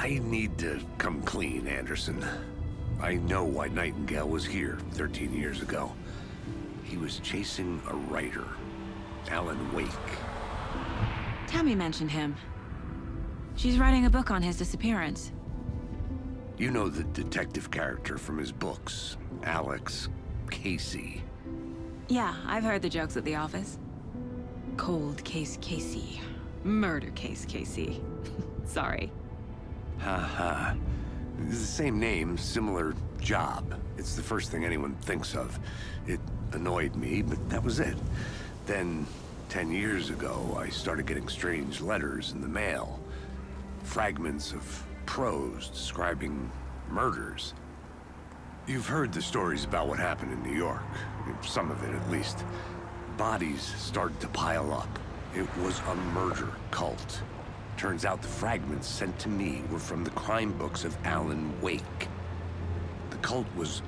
I need to come clean, Anderson. I know why Nightingale was here 13 years ago. He was chasing a writer, Alan Wake. Tammy mentioned him. She's writing a book on his disappearance. You know the detective character from his books, Alex Casey. Yeah, I've heard the jokes at the office. Cold case Casey. Murder case Casey. Sorry. Haha. It's the same name, similar job. It's the first thing anyone thinks of. It annoyed me, but that was it. Then, 10 years ago, I started getting strange letters in the mail. Fragments of prose describing murders. You've heard the stories about what happened in New York. Some of it, at least. Bodies started to pile up. It was a murder cult. Turns out the fragments sent to me were from the crime books of Alan Wake. The cult was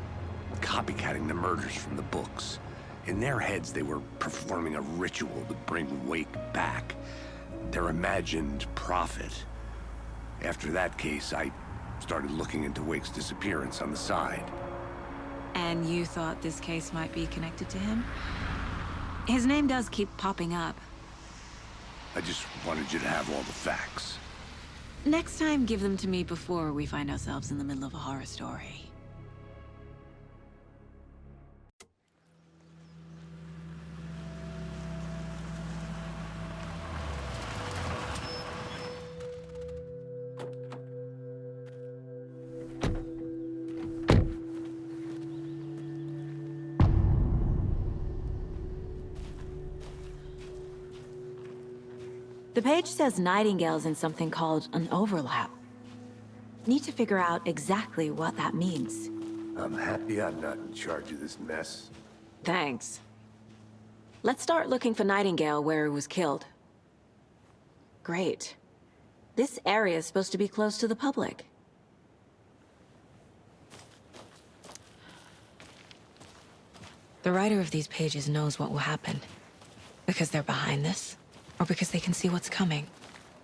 copycatting the murders from the books. In their heads, they were performing a ritual to bring Wake back. Their imagined prophet. After that case, I started looking into Wake's disappearance on the side. And you thought this case might be connected to him? His name does keep popping up. I just wanted you to have all the facts. Next time, give them to me before we find ourselves in the middle of a horror story. The page says Nightingale's in something called an overlap. Need to figure out exactly what that means. I'm happy I'm not in charge of this mess. Thanks. Let's start looking for Nightingale where he was killed. Great. This area is supposed to be close to the public. The writer of these pages knows what will happen. Because they're behind this. Or because they can see what's coming.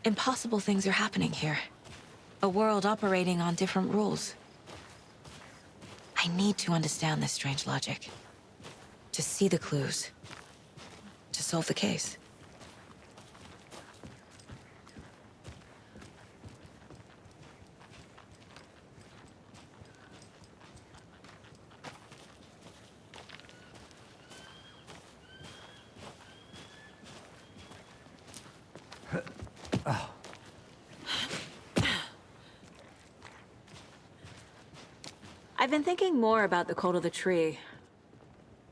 Impossible things are happening here. A world operating on different rules. I need to understand this strange logic. To see the clues. To solve the case. I've been thinking more about the cult of the tree.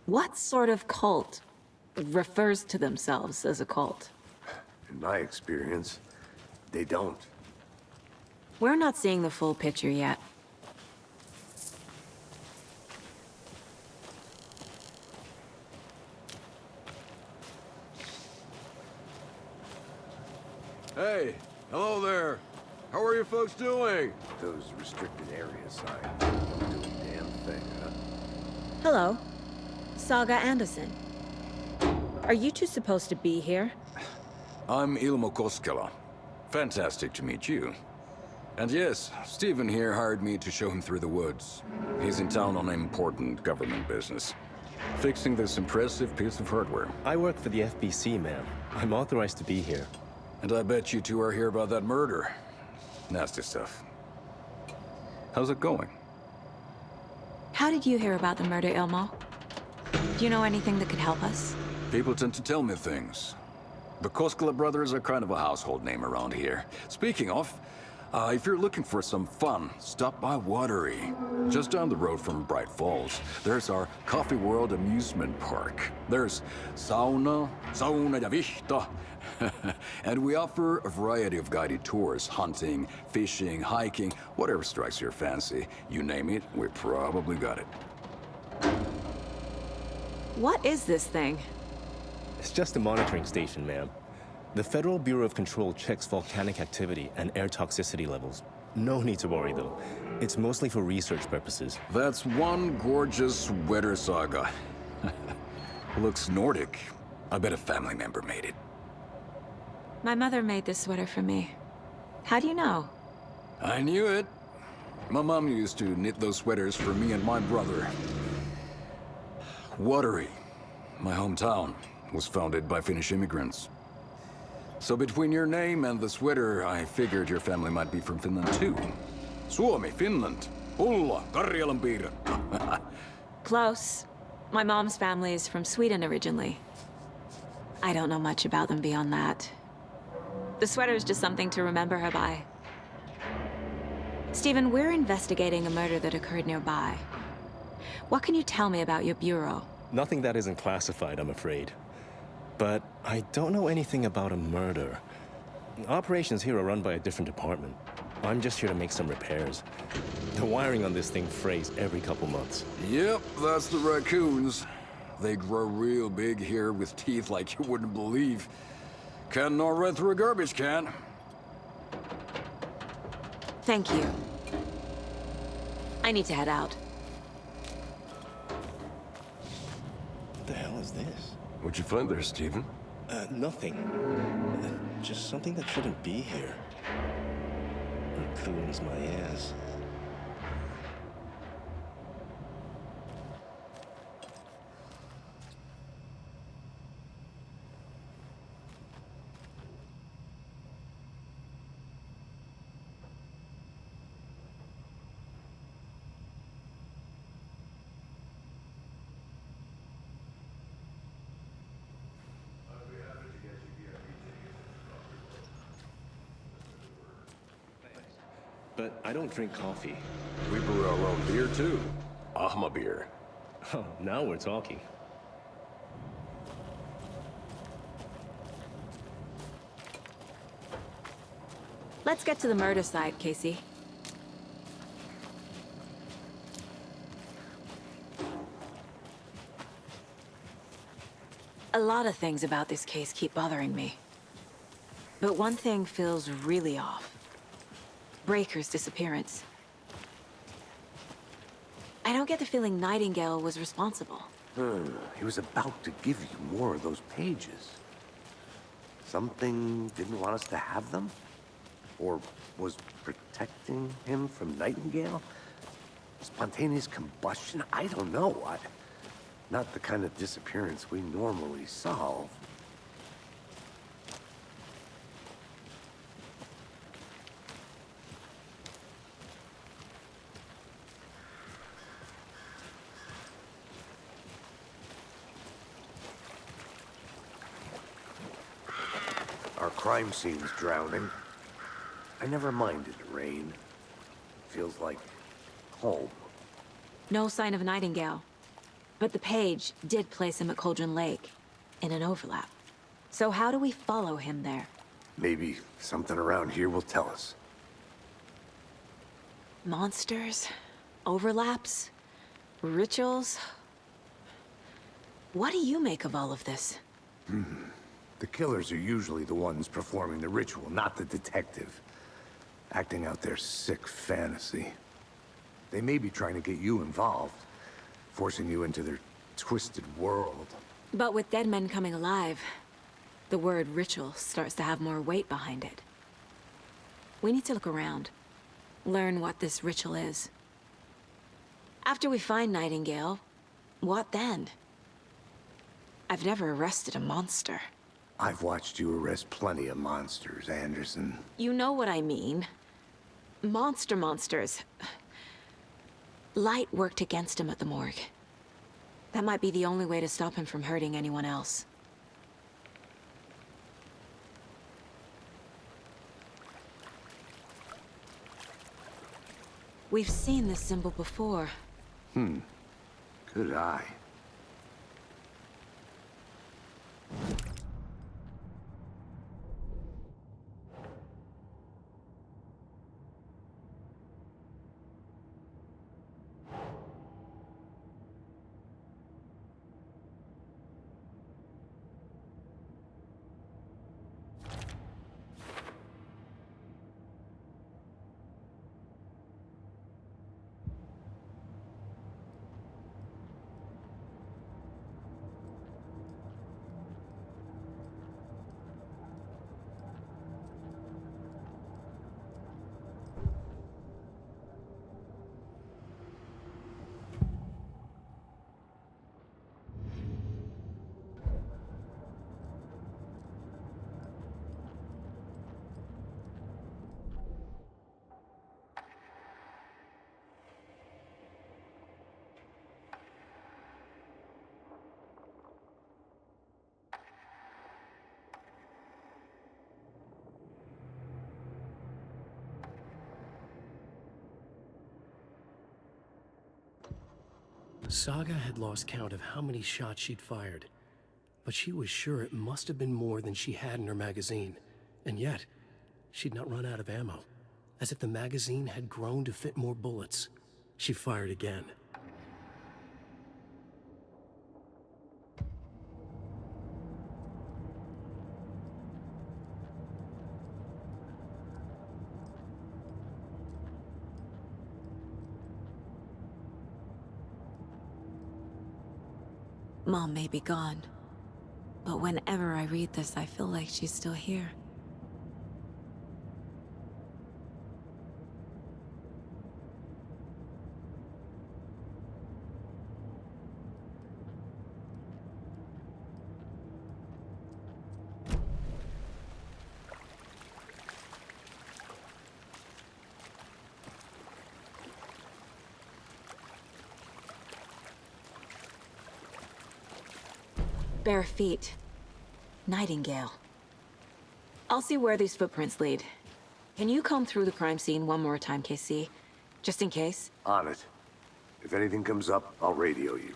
What sort of cult refers to themselves as a cult? In my experience, they don't. We're not seeing the full picture yet. Hey, hello there. How are you folks doing? Those restricted area signs don't do a damn thing, huh? Hello. Saga Anderson. Are you two supposed to be here? I'm Ilmo Koskela. Fantastic to meet you. And yes, Stephen here hired me to show him through the woods. He's in town on important government business. Fixing this impressive piece of hardware. I work for the FBC, ma'am. I'm authorized to be here. And I bet you two are here about that murder. Nasty stuff. How's it going? How did you hear about the murder, Ilmo? Do you know anything that could help us? People tend to tell me things. The Koskela brothers are kind of a household name around here. Speaking of, if you're looking for some fun, stop by Watery. Just down the road from Bright Falls, there's our Coffee World amusement park. There's sauna ja vihta. And we offer a variety of guided tours, hunting, fishing, hiking, whatever strikes your fancy. You name it, we probably got it. What is this thing? It's just a monitoring station, ma'am. The Federal Bureau of Control checks volcanic activity and air toxicity levels. No need to worry, though. It's mostly for research purposes. That's one gorgeous sweater, Saga. Looks Nordic. I bet a family member made it. My mother made this sweater for me. How do you know? I knew it. My mom used to knit those sweaters for me and my brother. Watery, my hometown, was founded by Finnish immigrants. So between your name and the sweater, I figured your family might be from Finland too. Suomi, Finland. Ulla, Karjalan piirret. Close. My mom's family is from Sweden originally. I don't know much about them beyond that. The sweater is just something to remember her by. Stephen, we're investigating a murder that occurred nearby. What can you tell me about your bureau? Nothing that isn't classified, I'm afraid. But I don't know anything about a murder. Operations here are run by a different department. I'm just here to make some repairs. The wiring on this thing frays every couple months. Yep, that's the raccoons. They grow real big here with teeth like you wouldn't believe. Can't nor run through a garbage can. Thank you. I need to head out. What the hell is this? What'd you find there, Stephen? Nothing. Just something that shouldn't be here. Raccoons, my ass. But I don't drink coffee. We brew our own beer, too. Ahma beer. Oh, now we're talking. Let's get to the murder site, Casey. A lot of things about this case keep bothering me. But one thing feels really off. Breaker's disappearance. I don't get the feeling Nightingale was responsible. He was about to give you more of those pages. Something didn't want us to have them? Or was protecting him from Nightingale? Spontaneous combustion? I don't know. Not the kind of disappearance we normally solve. Our crime scene's drowning. I never minded rain. Feels like home. No sign of Nightingale. But the page did place him at Cauldron Lake, in an overlap. So how do we follow him there? Maybe something around here will tell us. Monsters? Overlaps? Rituals? What do you make of all of this? The killers are usually the ones performing the ritual, not the detective. Acting out their sick fantasy. They may be trying to get you involved, forcing you into their twisted world. But with dead men coming alive, the word ritual starts to have more weight behind it. We need to look around, learn what this ritual is. After we find Nightingale, what then? I've never arrested a monster. I've watched you arrest plenty of monsters, Anderson. You know what I mean. Monsters. Light worked against him at the morgue. That might be the only way to stop him from hurting anyone else. We've seen this symbol before. Good eye. Saga had lost count of how many shots she'd fired, but she was sure it must have been more than she had in her magazine. And yet, she'd not run out of ammo. As if the magazine had grown to fit more bullets. She fired again. Mom may be gone, but whenever I read this, I feel like she's still here. Bare feet. Nightingale. I'll see where these footprints lead. Can you comb through the crime scene one more time, KC? Just in case? On it. If anything comes up, I'll radio you.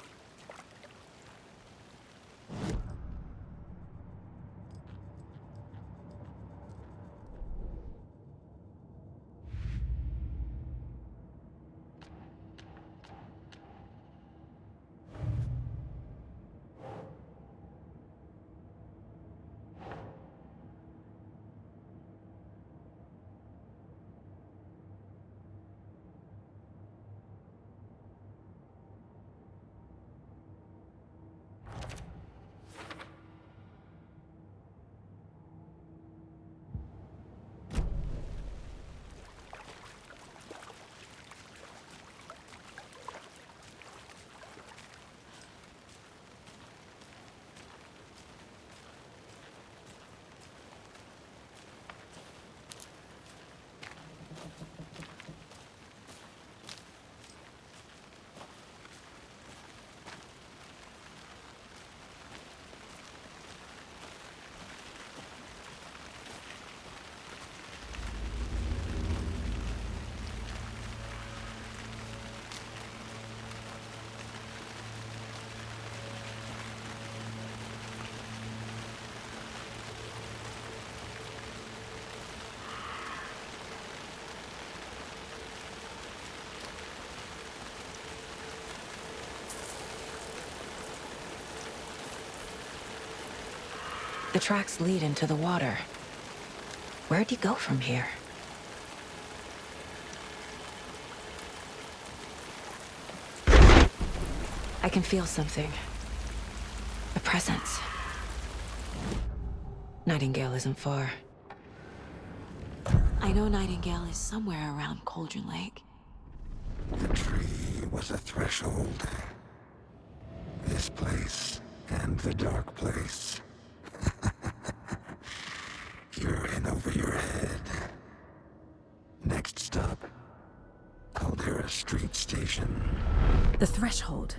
The tracks lead into the water. Where'd he go from here? I can feel something. A presence. Nightingale isn't far. I know Nightingale is somewhere around Cauldron Lake. The tree was a threshold. This place and the dark place. You're in over your head. Next stop, Caldera Street Station. The threshold.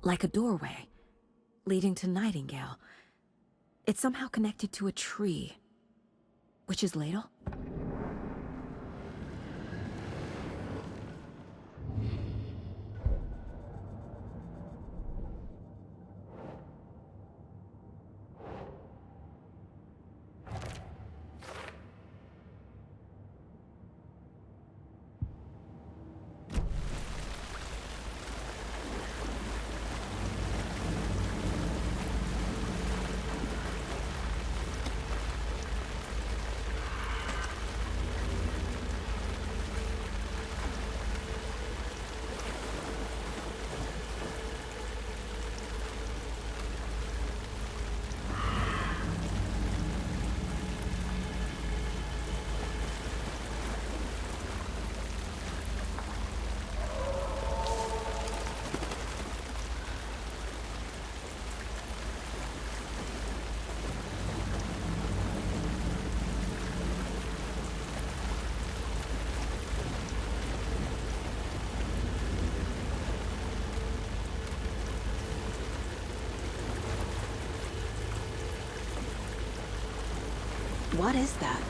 Like a doorway. Leading to Nightingale. It's somehow connected to a tree. Witch's Ladle? What is that?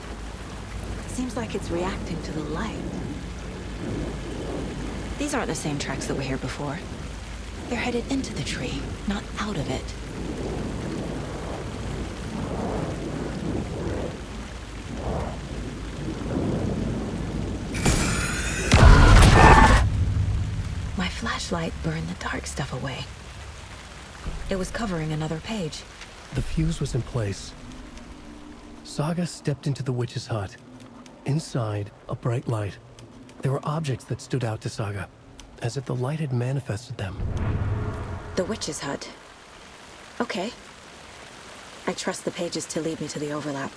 Seems like it's reacting to the light. These aren't the same tracks that were here before. They're headed into the tree, not out of it. My flashlight burned the dark stuff away. It was covering another page. The fuse was in place. Saga stepped into the witch's hut. Inside, a bright light. There were objects that stood out to Saga, as if the light had manifested them. The witch's hut. Okay. I trust the pages to lead me to the overlap.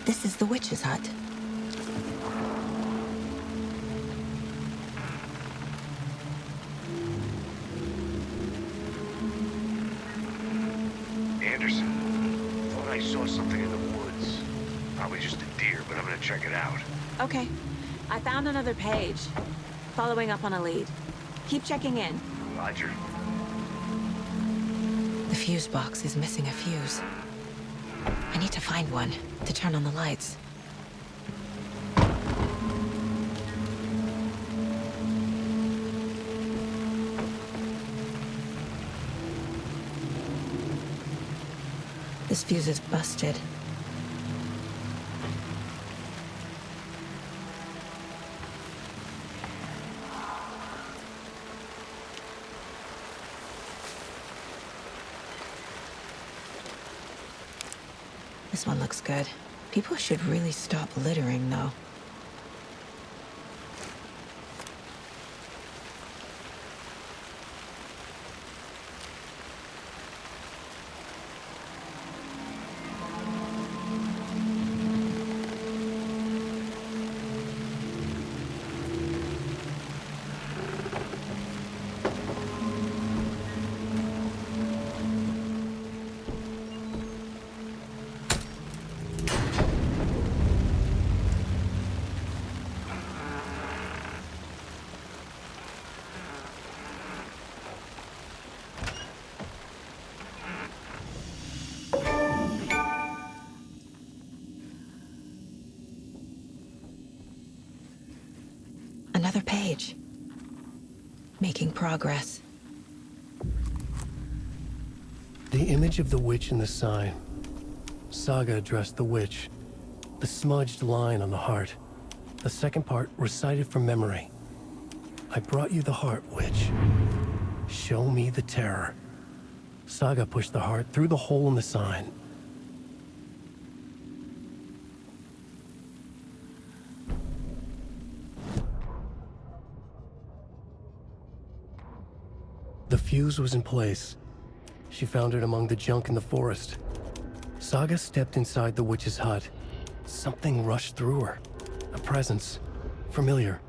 This is the witch's hut. Anderson, thought I saw something in the woods. Probably just a deer, but I'm gonna check it out. Okay. I found another page. Following up on a lead. Keep checking in. Roger. The fuse box is missing a fuse. I need to find one to turn on the lights. This fuse is busted. This one looks good. People should really stop littering, though. Another page. Making progress. The image of the witch in the sign. Saga addressed the witch. The smudged line on the heart. The second part recited from memory. I brought you the heart, witch. Show me the terror. Saga pushed the heart through the hole in the sign. The fuse was in place. She found it among the junk in the forest. Saga stepped inside the witch's hut. Something rushed through her. A presence. Familiar.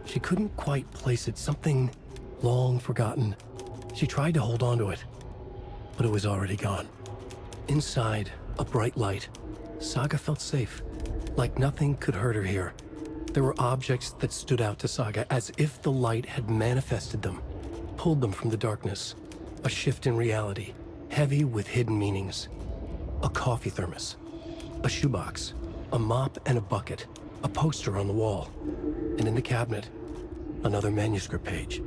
She couldn't quite place it. Something long forgotten. She tried to hold on to it, but it was already gone. Inside, a bright light. Saga felt safe. Like nothing could hurt her here. There were objects that stood out to Saga as if the light had manifested them. Pulled them from the darkness. A shift in reality, heavy with hidden meanings. A coffee thermos, a shoebox, a mop and a bucket, a poster on the wall, and in the cabinet, another manuscript page.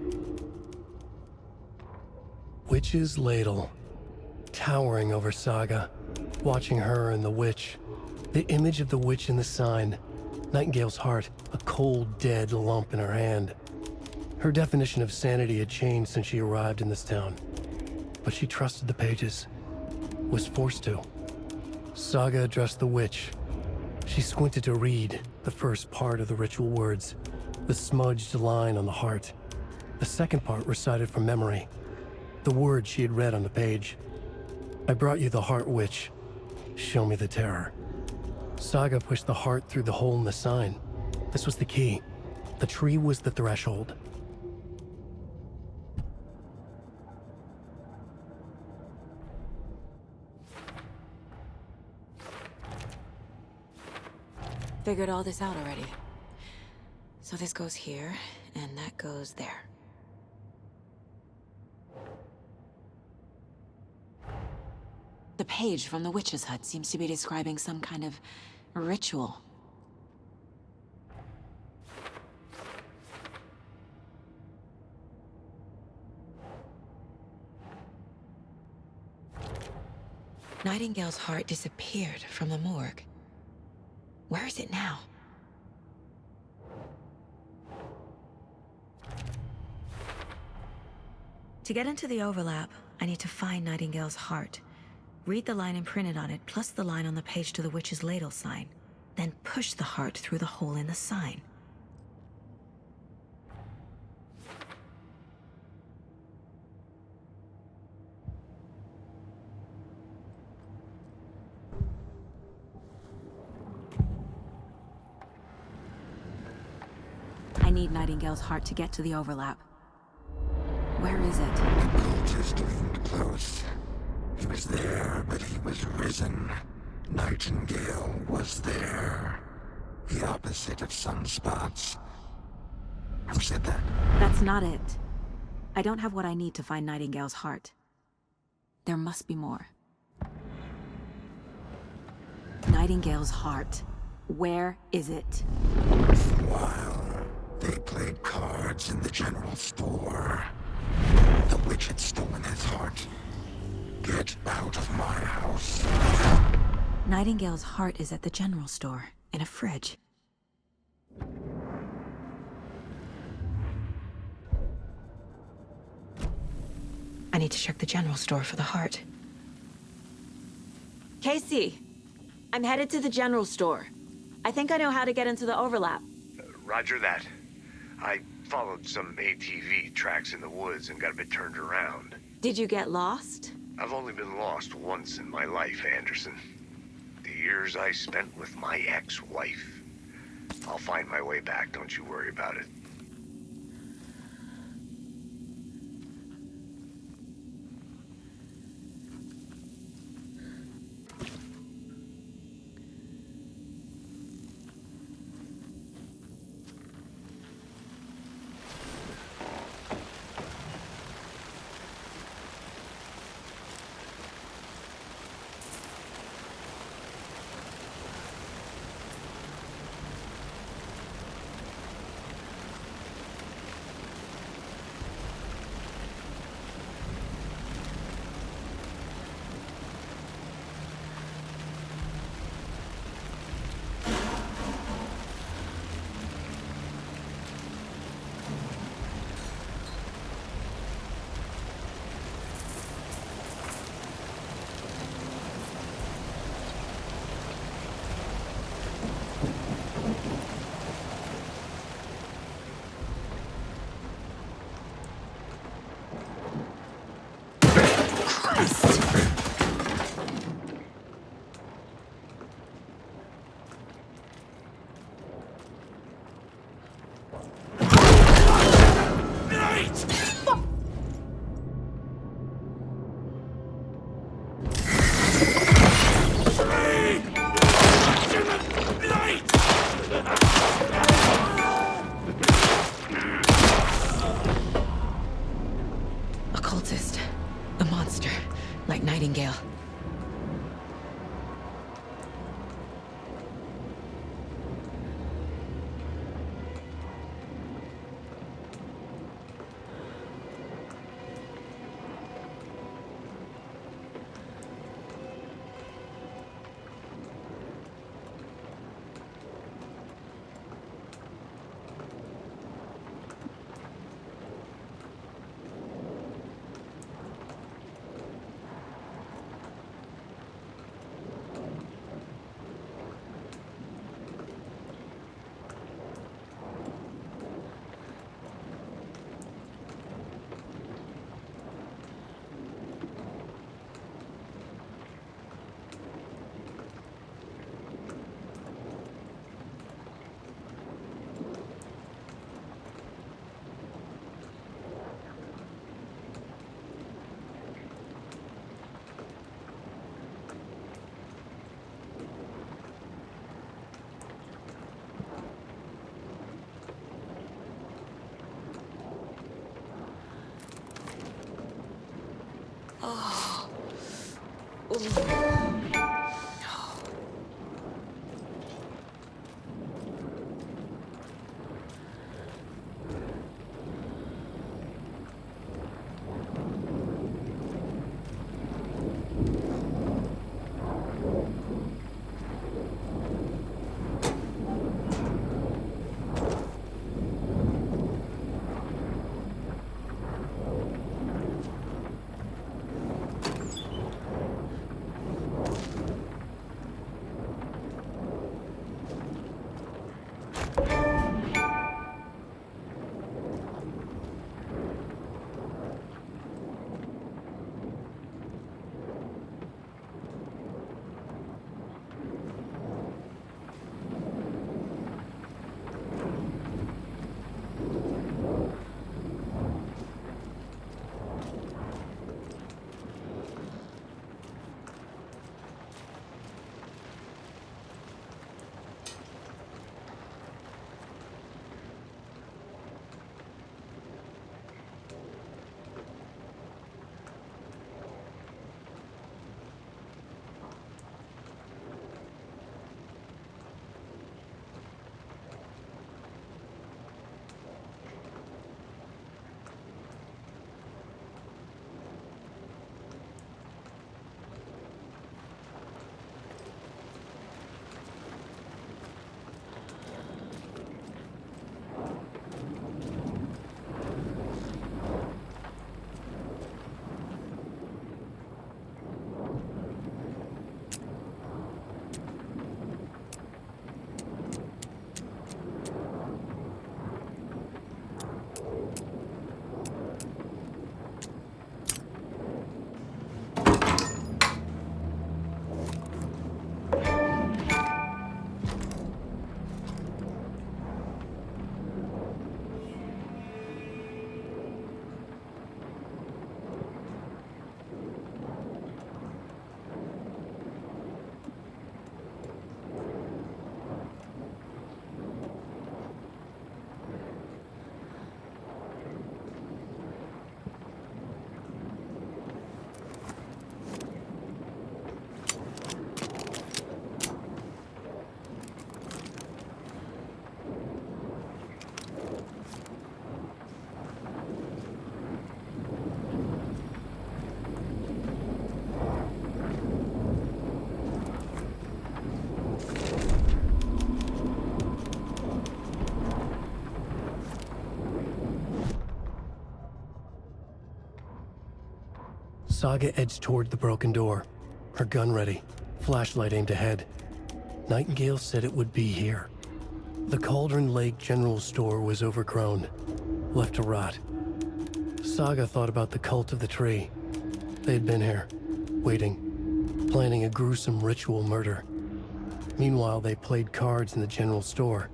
Witch's ladle, towering over Saga, watching her and the witch. The image of the witch in the sign, Nightingale's heart, a cold, dead lump in her hand. Her definition of sanity had changed since she arrived in this town, but she trusted the pages, was forced to. Saga addressed the witch. She squinted to read the first part of the ritual words, the smudged line on the heart. The second part recited from memory, the words she had read on the page. I brought you the heart, witch. Show me the terror. Saga pushed the heart through the hole in the sign. This was the key. The tree was the threshold. Figured all this out already. So this goes here, and that goes there. The page from the witch's hut seems to be describing some kind of ritual. Nightingale's heart disappeared from the morgue. Where is it now? To get into the overlap, I need to find Nightingale's heart. Read the line imprinted on it, plus the line on the page to the witch's ladle sign. Then push the heart through the hole in the sign. I need Nightingale's heart to get to the overlap. Where is it? The cultist leaned close. He was there, but he was risen. Nightingale was there. The opposite of sunspots. Who said that? That's not it. I don't have what I need to find Nightingale's heart. There must be more. Nightingale's heart. Where is it? While they played cards in the general store, the witch had stolen his heart. Get out of my house. Nightingale's heart is at the general store, in a fridge. I need to check the general store for the heart. Casey, I'm headed to the general store. I think I know how to get into the overlap. Roger that. I followed some ATV tracks in the woods and got a bit turned around. Did you get lost? I've only been lost once in my life, Anderson. The years I spent with my ex-wife. I'll find my way back, don't you worry about it. Occultist. A monster. Like Nightingale. Saga edged toward the broken door, her gun ready, flashlight aimed ahead. Nightingale said it would be here. The Cauldron Lake General Store was overgrown, left to rot. Saga thought about the cult of the tree. They had been here, waiting, planning a gruesome ritual murder. Meanwhile, they played cards in the general store,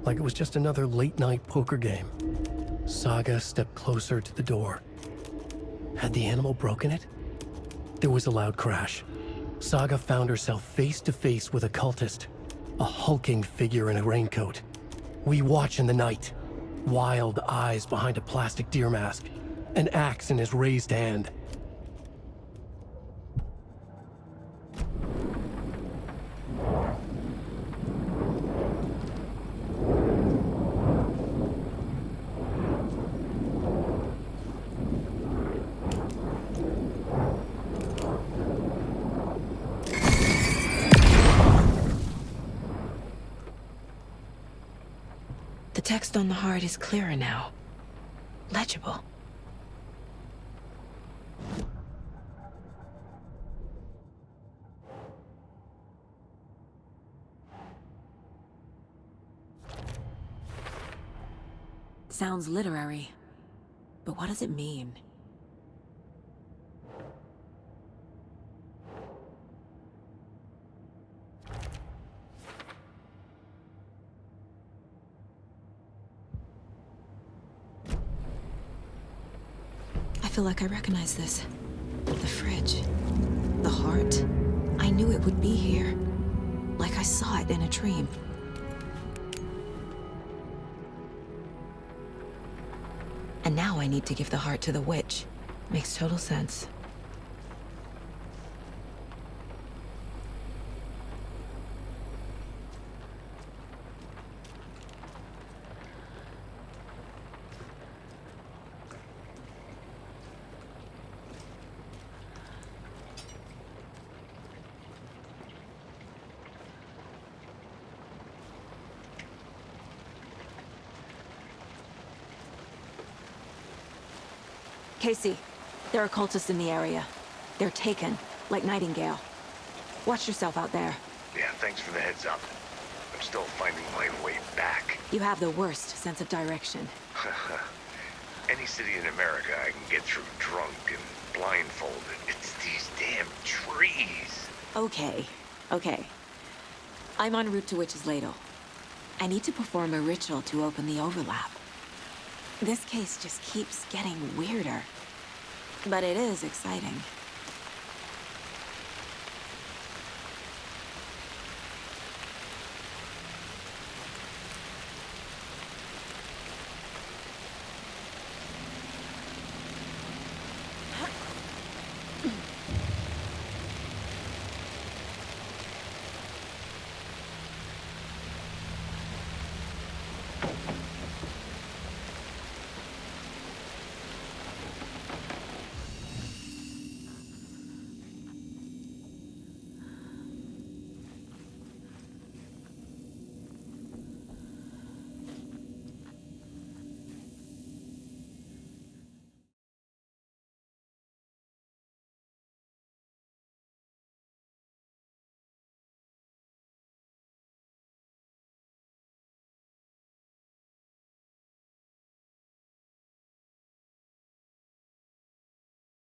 like it was just another late-night poker game. Saga stepped closer to the door. Had the animal broken it? There was a loud crash. Saga found herself face to face with a cultist, a hulking figure in a raincoat. We watch in the night. Wild eyes behind a plastic deer mask, an axe in his raised hand. The text on the heart is clearer now. Legible. Sounds literary, but what does it mean? I feel like I recognize this. The fridge. The heart. I knew it would be here. Like I saw it in a dream. And now I need to give the heart to the witch. Makes total sense. Casey, there are cultists in the area. They're taken, like Nightingale. Watch yourself out there. Yeah, thanks for the heads up. I'm still finding my way back. You have the worst sense of direction. Any city in America I can get through drunk and blindfolded. It's these damn trees. Okay, okay. I'm en route to Witch's Ladle. I need to perform a ritual to open the overlap. This case just keeps getting weirder. But it is exciting.